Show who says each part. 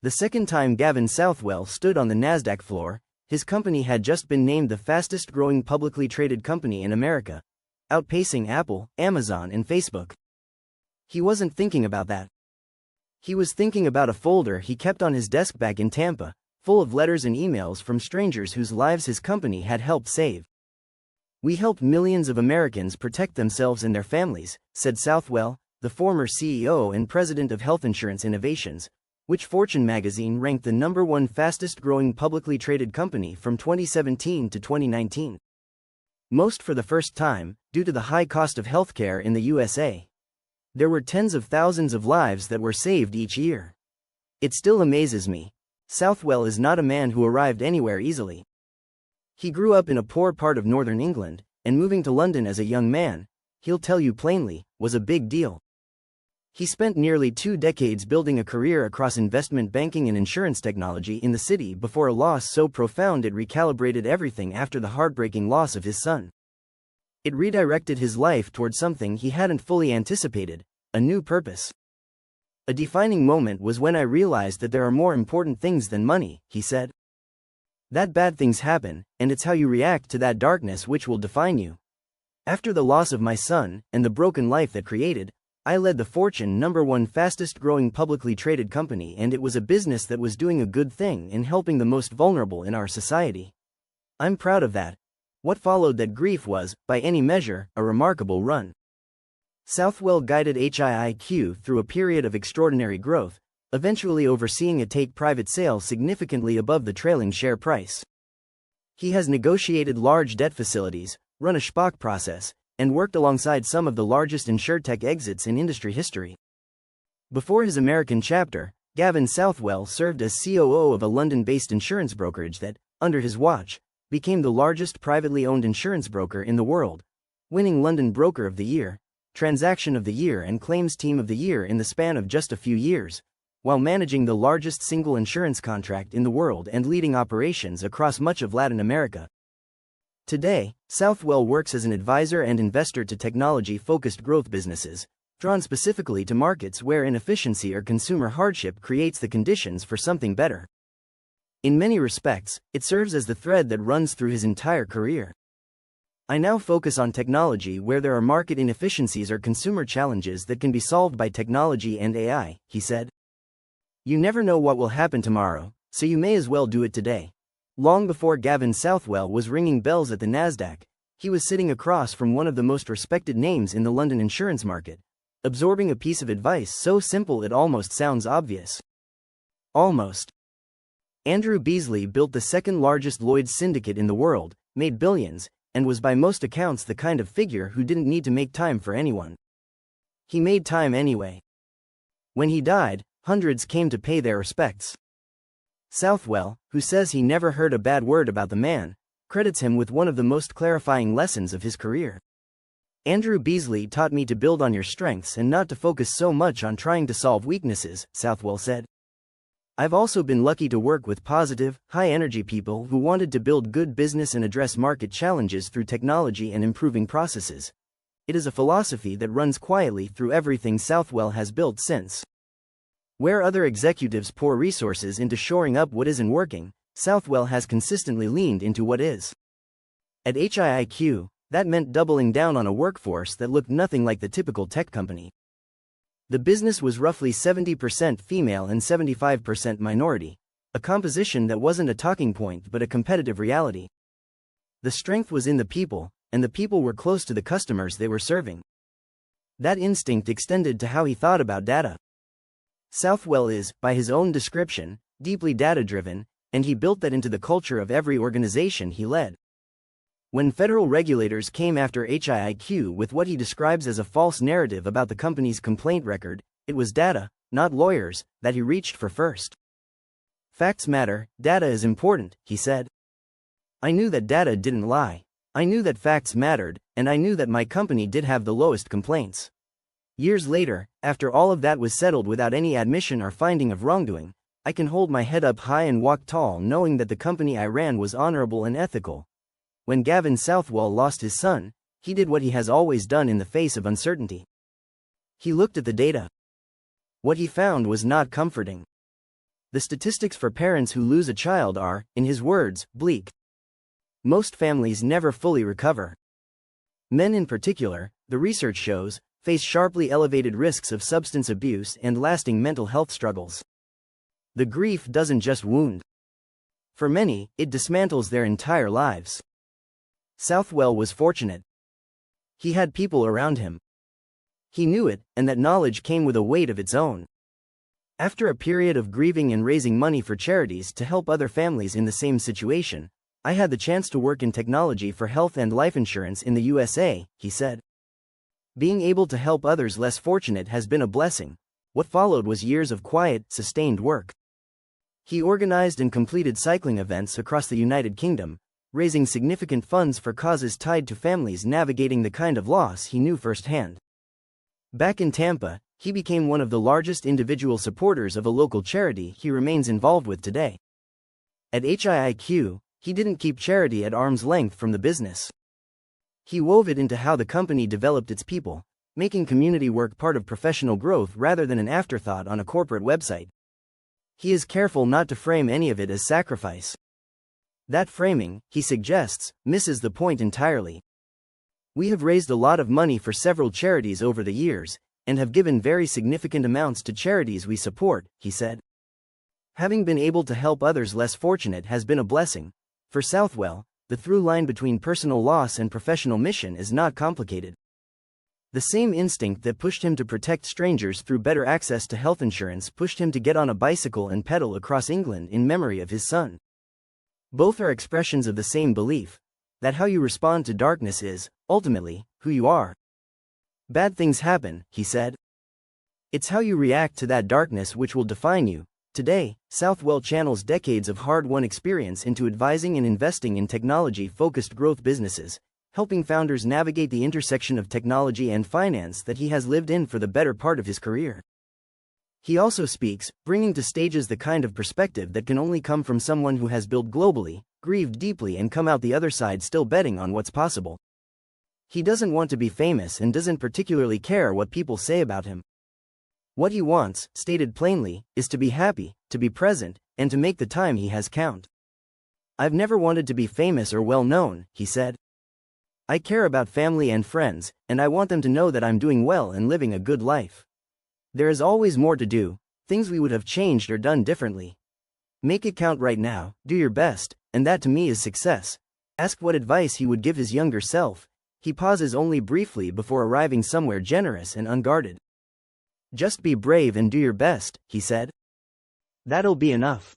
Speaker 1: The second time Gavin Southwell stood on the NASDAQ floor, his company had just been named the fastest-growing publicly traded company in America, outpacing Apple, Amazon, and Facebook. He wasn't thinking about that. He was thinking about a folder he kept on his desk back in Tampa, full of letters and emails from strangers whose lives his company had helped save. "We helped millions of Americans protect themselves and their families," said Southwell, the former CEO and president of Health Insurance Innovations, which Fortune magazine ranked the #1 fastest-growing publicly traded company from 2017 to 2019. Most for the first time, due to the high cost of healthcare in the USA. There were tens of thousands of lives that were saved each year. "It still amazes me. Southwell is not a man who arrived anywhere easily. He grew up in a poor part of northern England, and moving to London as a young man, he'll tell you plainly, was a big deal. He spent nearly 2 decades building a career across investment banking and insurance technology in the city before a loss so profound it recalibrated everything after the heartbreaking loss of his son. It redirected his life toward something he hadn't fully anticipated, a new purpose. A defining moment was when I realized that there are more important things than money," he said. "That bad things happen, and it's how you react to that darkness which will define you. After the loss of my son, and the broken life that created, I led the Fortune #1 fastest-growing publicly traded company, and it was a business that was doing a good thing in helping the most vulnerable in our society. I'm proud of that. What followed that grief was, by any measure, a remarkable run." Southwell guided HIIQ through a period of extraordinary growth, eventually overseeing it take private sales significantly above the trailing share price. He has negotiated large debt facilities, run a SPAC process, and worked alongside some of the largest insurtech exits in industry history. Before his American chapter, Gavin Southwell served as COO of a London-based insurance brokerage that, under his watch, became the largest privately owned insurance broker in the world, winning London Broker of the Year, Transaction of the Year, and Claims Team of the Year in the span of just a few years, while managing the largest single insurance contract in the world and leading operations across much of Latin America. Today, Southwell works as an advisor and investor to technology-focused growth businesses, drawn specifically to markets where inefficiency or consumer hardship creates the conditions for something better. In many respects, it serves as the thread that runs through his entire career. "I now focus on technology where there are market inefficiencies or consumer challenges that can be solved by technology and AI," he said. "You never know what will happen tomorrow, so you may as well do it today." Long before Gavin Southwell was ringing bells at the NASDAQ, he was sitting across from one of the most respected names in the London insurance market, absorbing a piece of advice so simple it almost sounds obvious. Almost. Andrew Beasley built the second-largest Lloyd's syndicate in the world, made billions, and was by most accounts the kind of figure who didn't need to make time for anyone. He made time anyway. When he died, hundreds came to pay their respects. Southwell, who says he never heard a bad word about the man, credits him with one of the most clarifying lessons of his career. "Andrew Beasley taught me to build on your strengths and not to focus so much on trying to solve weaknesses," Southwell said. "I've also been lucky to work with positive, high-energy people who wanted to build good business and address market challenges through technology and improving processes. It is a philosophy that runs quietly through everything Southwell has built since." Where other executives pour resources into shoring up what isn't working, Southwell has consistently leaned into what is. At HIIQ, that meant doubling down on a workforce that looked nothing like the typical tech company. The business was roughly 70% female and 75% minority, a composition that wasn't a talking point but a competitive reality. The strength was in the people, and the people were close to the customers they were serving. That instinct extended to how he thought about data. Southwell is, by his own description, deeply data-driven, and he built that into the culture of every organization he led. When federal regulators came after HIIQ with what he describes as a false narrative about the company's complaint record, it was data, not lawyers, that he reached for first. "Facts matter, data is important," he said. "I knew that data didn't lie. I knew that facts mattered, and I knew that my company did have the lowest complaints." Years later, after all of that was settled without any admission or finding of wrongdoing, I can hold my head up high and walk tall knowing that the company I ran was honorable and ethical. When Gavin Southwell lost his son, he did what he has always done in the face of uncertainty. He looked at the data. What he found was not comforting. The statistics for parents who lose a child are, in his words, bleak. Most families never fully recover. Men in particular, the research shows, face sharply elevated risks of substance abuse and lasting mental health struggles. The grief doesn't just wound. For many, it dismantles their entire lives. Southwell was fortunate. He had people around him. He knew it, and that knowledge came with a weight of its own. After a period of grieving and raising money for charities to help other families in the same situation, I had the chance to work in technology for health and life insurance in the USA, he said. Being able to help others less fortunate has been a blessing. What followed was years of quiet, sustained work. He organized and completed cycling events across the United Kingdom, raising significant funds for causes tied to families navigating the kind of loss he knew firsthand. Back in Tampa, he became one of the largest individual supporters of a local charity he remains involved with today. At HIIQ, he didn't keep charity at arm's length from the business. He wove it into how the company developed its people, making community work part of professional growth rather than an afterthought on a corporate website. He is careful not to frame any of it as sacrifice. That framing, he suggests, misses the point entirely. We have raised a lot of money for several charities over the years, and have given very significant amounts to charities we support, he said. Having been able to help others less fortunate has been a blessing. For Southwell, the through line between personal loss and professional mission is not complicated. The same instinct that pushed him to protect strangers through better access to health insurance pushed him to get on a bicycle and pedal across England in memory of his son. Both are expressions of the same belief, that how you respond to darkness is, ultimately, who you are. Bad things happen, he said. It's how you react to that darkness which will define you. Today, Southwell channels decades of hard-won experience into advising and investing in technology-focused growth businesses, helping founders navigate the intersection of technology and finance that he has lived in for the better part of his career. He also speaks, bringing to stages the kind of perspective that can only come from someone who has built globally, grieved deeply and come out the other side still betting on what's possible. He doesn't want to be famous and doesn't particularly care what people say about him. What he wants, stated plainly, is to be happy, to be present, and to make the time he has count. I've never wanted to be famous or well known, he said. I care about family and friends, and I want them to know that I'm doing well and living a good life. There is always more to do, things we would have changed or done differently. Make it count right now, do your best, and that to me is success. Asked what advice he would give his younger self, he pauses only briefly before arriving somewhere generous and unguarded. Just be brave and do your best, he said. That'll be enough.